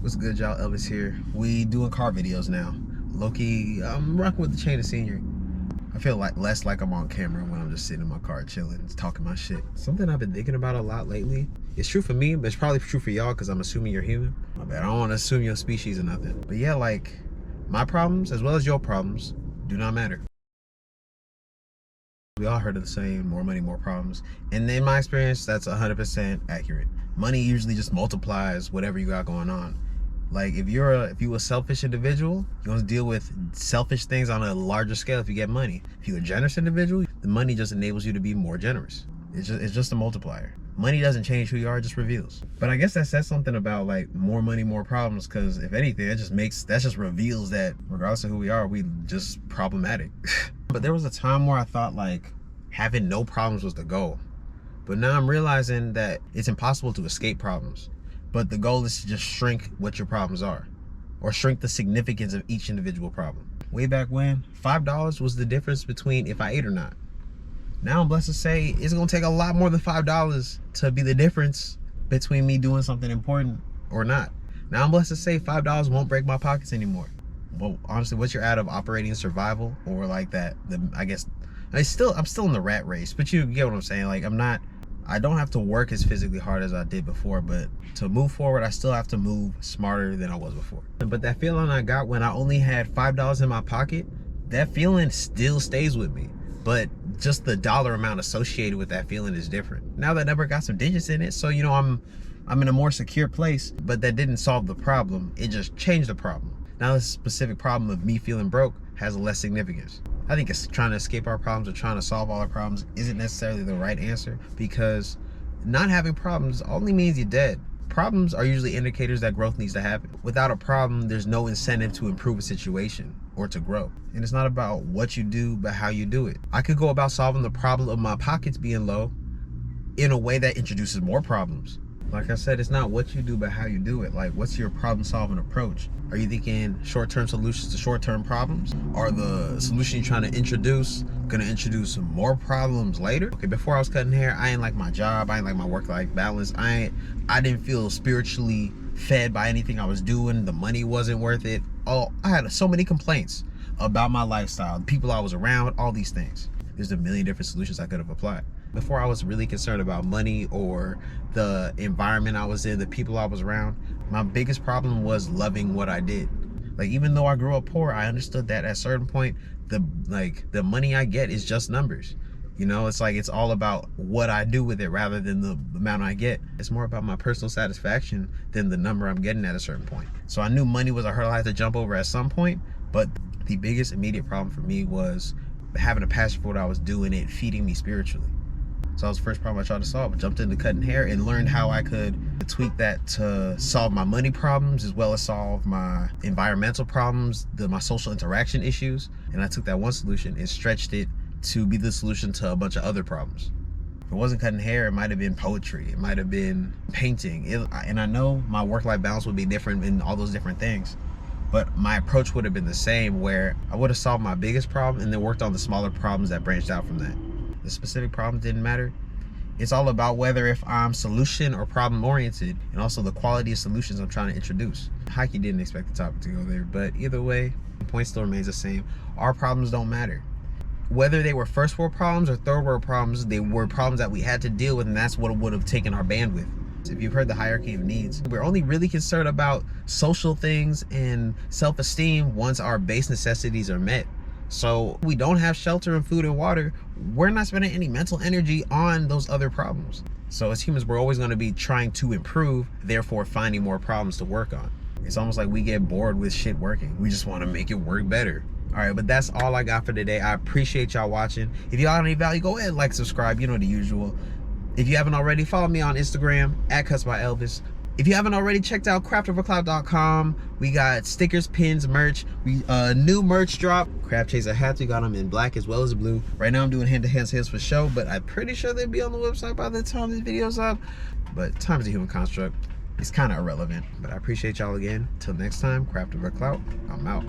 What's good, y'all? Elvis here. We doing car videos now. Low-key, I'm rocking with the chain of scenery. I feel like less like I'm on camera when I'm just sitting in my car chilling, talking my shit. Something I've been thinking about a lot lately. It's true for me, but it's probably true for y'all because I'm assuming you're human. My bad. I don't want to assume your species or nothing. But yeah, like, my problems as well as your problems do not matter. We all heard of the saying, more money, more problems. And in my experience, that's 100% accurate. Money usually just multiplies whatever you got going on. Like if you a selfish individual, you're gonna deal with selfish things on a larger scale if you get money. If you're a generous individual, the money just enables you to be more generous. It's just a multiplier. Money doesn't change who you are, it just reveals. But I guess that says something about like more money, more problems, because if anything, that just reveals that regardless of who we are, we just problematic. But there was a time where I thought like having no problems was the goal. But now I'm realizing that it's impossible to escape problems. But the goal is to just shrink what your problems are, or shrink the significance of each individual problem. Way back when, $5 was the difference between if I ate or not. Now I'm blessed to say it's gonna take a lot more than $5 to be the difference between me doing something important or not. Now I'm blessed to say $5 won't break my pockets anymore. Well, honestly, once you're out of operating survival or like that, I guess I'm still in the rat race, but you get what I'm saying. Like I don't have to work as physically hard as I did before, but to move forward, I still have to move smarter than I was before. But that feeling I got when I only had $5 in my pocket, that feeling still stays with me. But just the dollar amount associated with that feeling is different. Now that number got some digits in it, so you know I'm in a more secure place, but that didn't solve the problem. It just changed the problem. Now this specific problem of me feeling broke has less significance. I think it's trying to escape our problems or trying to solve all our problems isn't necessarily the right answer, because not having problems only means you're dead. Problems are usually indicators that growth needs to happen. Without a problem, there's no incentive to improve a situation or to grow. And it's not about what you do, but how you do it. I could go about solving the problem of my pockets being low in a way that introduces more problems. Like I said, it's not what you do, but how you do it. Like, what's your problem-solving approach? Are you thinking short-term solutions to short-term problems? Are the solution you're trying to introduce gonna introduce more problems later? Okay, before I was cutting hair, I didn't like my job. I didn't like my work-life balance. I didn't feel spiritually fed by anything I was doing. The money wasn't worth it. Oh, I had so many complaints about my lifestyle, the people I was around, all these things. There's a million different solutions I could have applied. Before I was really concerned about money or the environment I was in, the people I was around, my biggest problem was loving what I did. Like, even though I grew up poor, I understood that at a certain point, the money I get is just numbers. You know, it's like, it's all about what I do with it rather than the amount I get. It's more about my personal satisfaction than the number I'm getting at a certain point. So I knew money was a hurdle I had to jump over at some point, but the biggest immediate problem for me was having a passion for what I was doing, it feeding me spiritually. So that was the first problem I tried to solve. I jumped into cutting hair and learned how I could tweak that to solve my money problems as well as solve my environmental problems, my social interaction issues. And I took that one solution and stretched it to be the solution to a bunch of other problems. If it wasn't cutting hair, it might have been poetry. It might have been painting. And I know my work-life balance would be different in all those different things, but my approach would have been the same, where I would have solved my biggest problem and then worked on the smaller problems that branched out from that. The specific problem didn't matter. It's all about whether if I'm solution or problem oriented, and also the quality of solutions I'm trying to introduce. Heike didn't expect the topic to go there, but either way, the point still remains the same. Our problems don't matter. Whether they were first world problems or third world problems, they were problems that we had to deal with, and that's what would have taken our bandwidth. If you've heard the hierarchy of needs, we're only really concerned about social things and self-esteem once our base necessities are met. So we don't have shelter and food and water, we're not spending any mental energy on those other problems. So as humans, we're always going to be trying to improve, therefore finding more problems to work on. It's almost like we get bored with shit working. We just want to make it work better. All right, but that's all I got for today. I appreciate y'all watching. If y'all got any value, go ahead, like, subscribe, you know the usual. If you haven't already, follow me on Instagram @CutsByElvis. If you haven't already, checked out craftovercloud.com. We got stickers, pins, merch. New merch drop. Craft Chaser hats, we got them in black as well as blue. Right now I'm doing hand-to-hand sales for show, but I'm pretty sure they'll be on the website by the time this video's up. But time's a human construct. It's kind of irrelevant. But I appreciate y'all again. Till next time, Craft Over Clout, I'm out.